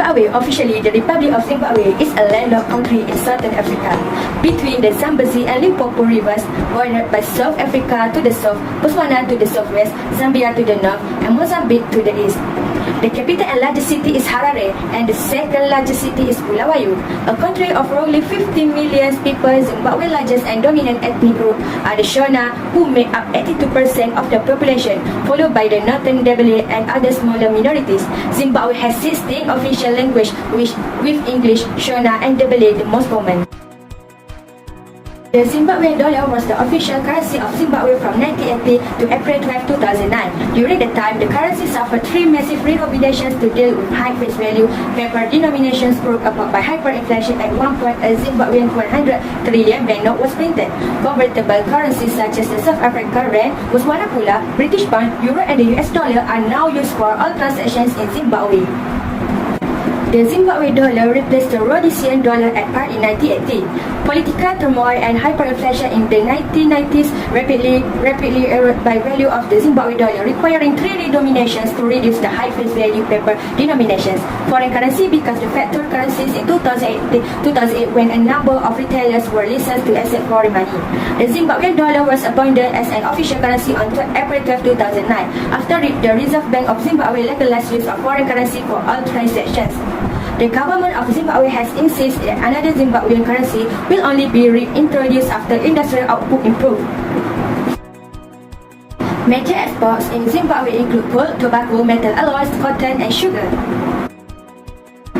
Zimbabwe, officially the Republic of Zimbabwe, is a landlocked country in southern Africa, between the Zambezi and Limpopo rivers, bordered by South Africa to the south, Botswana to the southwest, Zambia to the north, and Mozambique to the east. The capital and largest city is Harare, and the second largest city is Bulawayo. A country of roughly 50 million people, Zimbabwe's largest and dominant ethnic group are the Shona, who make up 82% of the population, followed by the Northern Ndebele and other smaller minorities. Zimbabwe has 16 official languages, with English, Shona, and Ndebele the most common. The Zimbabwean dollar was the official currency of Zimbabwe from 1980 to April 12, 2009. During the time, the currency suffered three massive reorganizations to deal with high face value. Paper denominations broke apart by hyperinflation. At one point, a Zimbabwean 100 trillion banknote was printed. Convertible currencies such as the South African rand, Botswana pula, British pound, euro, and the US dollar are now used for all transactions in Zimbabwe. The Zimbabwe dollar replaced the Rhodesian dollar at par in 1980. Political turmoil and hyperinflation in the 1990s rapidly eroded by value of the Zimbabwe dollar, requiring three redenominations to reduce the high face value paper denominations. Foreign currency becomes the factor currencies in 2008 when a number of retailers were licensed to accept foreign money. The Zimbabwean dollar was abandoned as an official currency on April 12, 2009, after the Reserve Bank of Zimbabwe legalized use of foreign currency for all transactions. The government of Zimbabwe has insisted that another Zimbabwean currency will only be reintroduced after industrial output improves. Major exports in Zimbabwe include coal, tobacco, metal alloys, cotton, and sugar.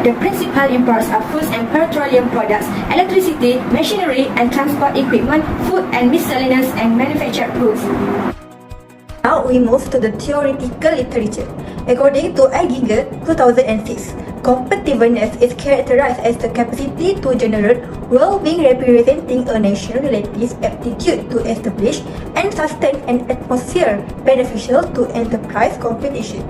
The principal imports are foods and petroleum products, electricity, machinery and transport equipment, food and miscellaneous and manufactured goods. Now we move to the theoretical literature. According to Eiginger, 2006, competitiveness is characterized as the capacity to generate well-being representing a nation's relative aptitude to establish and sustain an atmosphere beneficial to enterprise competition.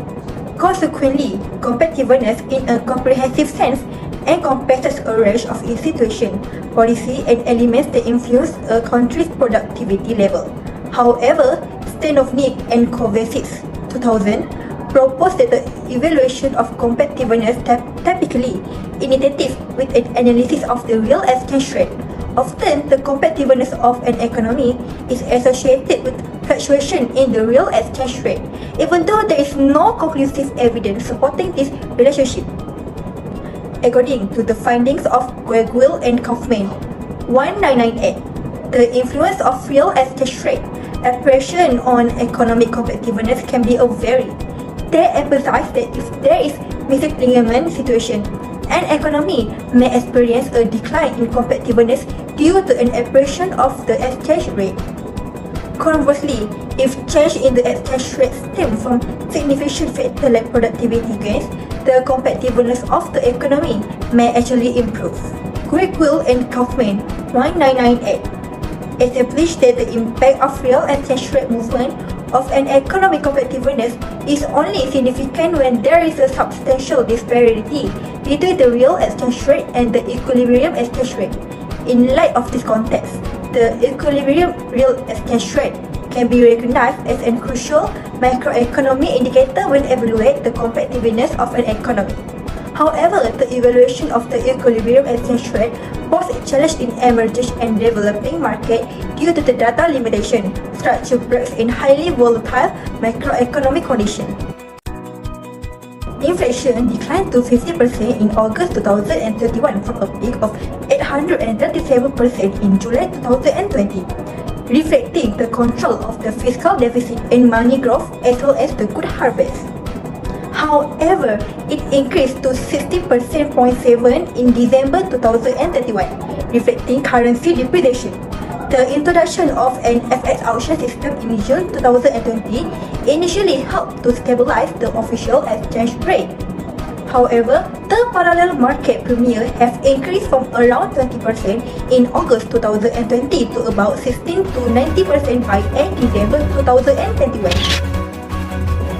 Consequently, competitiveness in a comprehensive sense encompasses a range of institutions, policy, and elements that influence a country's productivity level. However, Stanovnik and Kovacic, 2000, proposed that the evaluation of competitiveness typically initiative with an analysis of the real exchange rate. Often, the competitiveness of an economy is associated with fluctuation in the real exchange rate, even though there is no conclusive evidence supporting this relationship. According to the findings of Gueguil and Kaufman, 1998, the influence of real exchange rate appreciation on economic competitiveness can be varied. They emphasize that if there is misalignment situation, an economy may experience a decline in competitiveness due to an appreciation of the exchange rate. Conversely, if change in the exchange rate stems from significant factors like productivity gains, the competitiveness of the economy may actually improve. Gueguil and Kaufman, 1998, established that the impact of real exchange rate movement of an economic competitiveness is only significant when there is a substantial disparity between the real exchange rate and the equilibrium exchange rate. In light of this context, the equilibrium real exchange rate can be recognized as a crucial macroeconomic indicator when evaluating the competitiveness of an economy. However, the evaluation of the equilibrium exchange rate poses a challenge in emerging and developing markets due to the data limitation, structural breaks in highly volatile macroeconomic conditions. Inflation declined to 50% in August 2021 from a peak of 837% in July 2020, reflecting the control of the fiscal deficit and money growth as well as the good harvest. However, it increased to 60.7% in December 2021, reflecting currency depreciation. The introduction of an FX auction system in June 2020 initially helped to stabilize the official exchange rate. However, the parallel market premium have increased from around 20% in August 2020 to about 16 to 90% by end December 2021.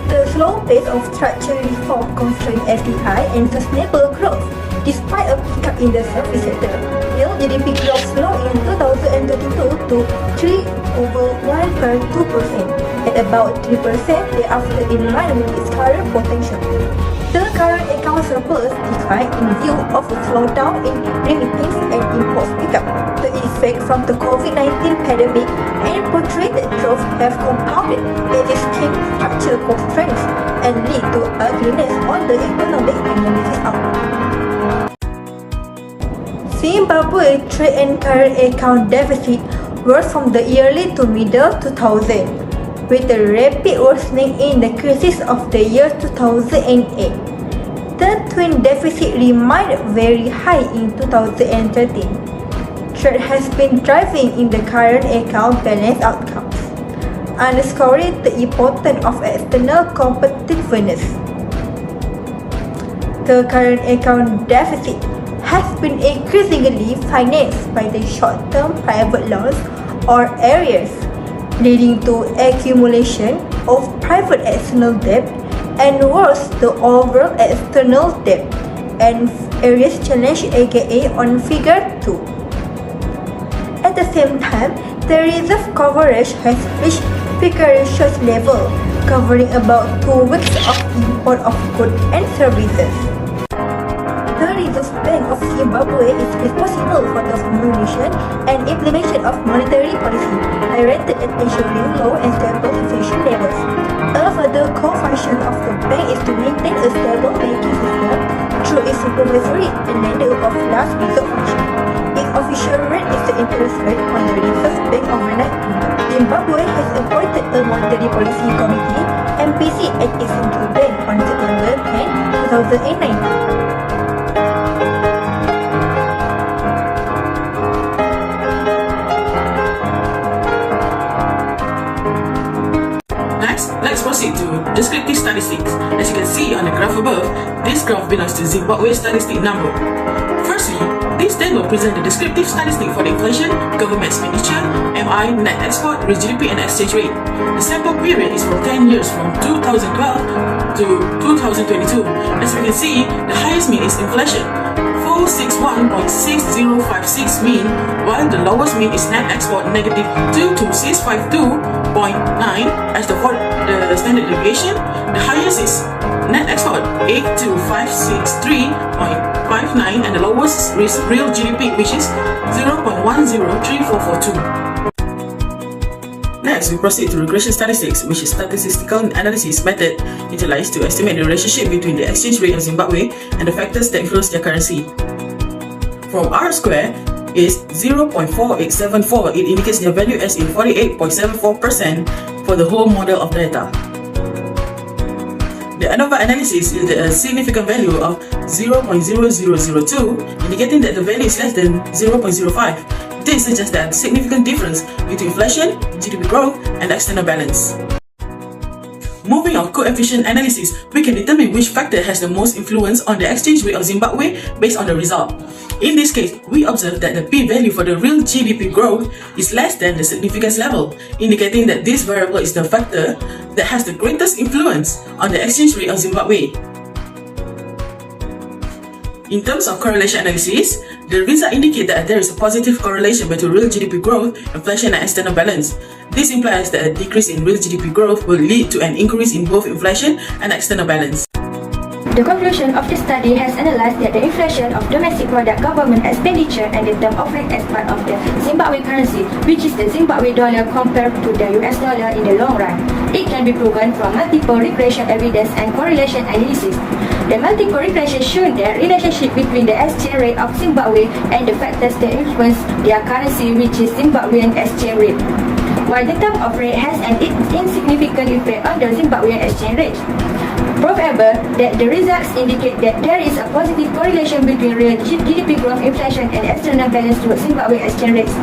The slow pace of structural reform constrained FDI and sustainable growth. Despite a pickup in the service sector, real GDP growth slowed in 2022 to 3.12%, at about 3% thereafter in line with its current potential. The current account surplus decline in view of a slowdown in remittance and imports pickup. The effect from the COVID-19 pandemic and protracted drought have compounded existing structural constraints and lead to ugliness on the economic analysis outlook. Zimbabwe trade and current account deficit worsened from the early to middle 2000, with a rapid worsening in the crisis of the year 2008. The twin deficit remained very high in 2013. Trade has been driving in the current account balance outcomes, underscoring the importance of external competitiveness. The current account deficit has been increasingly financed by the short-term private loans or arrears, leading to accumulation of private external debt and worse the overall external debt and arrears challenge aka on figure 2. At the same time, the reserve coverage has reached precarious level, covering about 2 weeks of import of goods and services. The Reserve Bank of Zimbabwe is responsible for the formulation and implementation of monetary policy directed at ensuring low and stable inflation levels. A further core function of the bank is to maintain a stable banking system through its supervisory and lender of last resort function. Its official rate is the interest rate on the Reserve Bank overnight. Zimbabwe has appointed a Monetary Policy Committee (MPC) at its central bank on September 10, 2009. Let's proceed to descriptive statistics. As you can see on the graph above, this graph belongs to Zimbabwe statistic number. Firstly, this table presents the descriptive statistic for the inflation, government expenditure, MI, net export, real GDP and exchange rate. The sample period is for 10 years from 2012 to 2022. As we can see, the highest mean is inflation, 461.6056 mean, while the lowest mean is net export negative 22652.9 as the standard deviation. The highest is net export 82563.59 and the lowest is real GDP, which is 0.103442. Next, we proceed to regression statistics, which is statistical analysis method utilized to estimate the relationship between the exchange rate of Zimbabwe and the factors that influence their currency. From R square is 0.4874, it indicates their value as in 48.74% for the whole model of data. The ANOVA analysis is a significant value of 0.0002, indicating that the value is less than 0.05. This suggests that significant difference between inflation, GDP growth, and external balance. Moving on coefficient analysis, we can determine which factor has the most influence on the exchange rate of Zimbabwe based on the result. In this case, we observe that the p-value for the real GDP growth is less than the significance level, indicating that this variable is the factor that has the greatest influence on the exchange rate of Zimbabwe. In terms of correlation analysis, the results indicate that there is a positive correlation between real GDP growth, inflation, and external balance. This implies that a decrease in real GDP growth will lead to an increase in both inflation and external balance. The conclusion of the study has analyzed that the inflation of domestic product, government expenditure, and the term of rate as part of the Zimbabwe currency, which is the Zimbabwe dollar compared to the US dollar in the long run. It can be proven from multiple regression evidence and correlation analysis. The multiple regression show the relationship between the exchange rate of Zimbabwe and the factors that influence their currency, which is Zimbabwean exchange rate, while the term of rate has an insignificant effect on the Zimbabwean exchange rate. However, that the results indicate that there is a positive correlation between real GDP growth, inflation, and external balance to Zimbabwe exchange rates.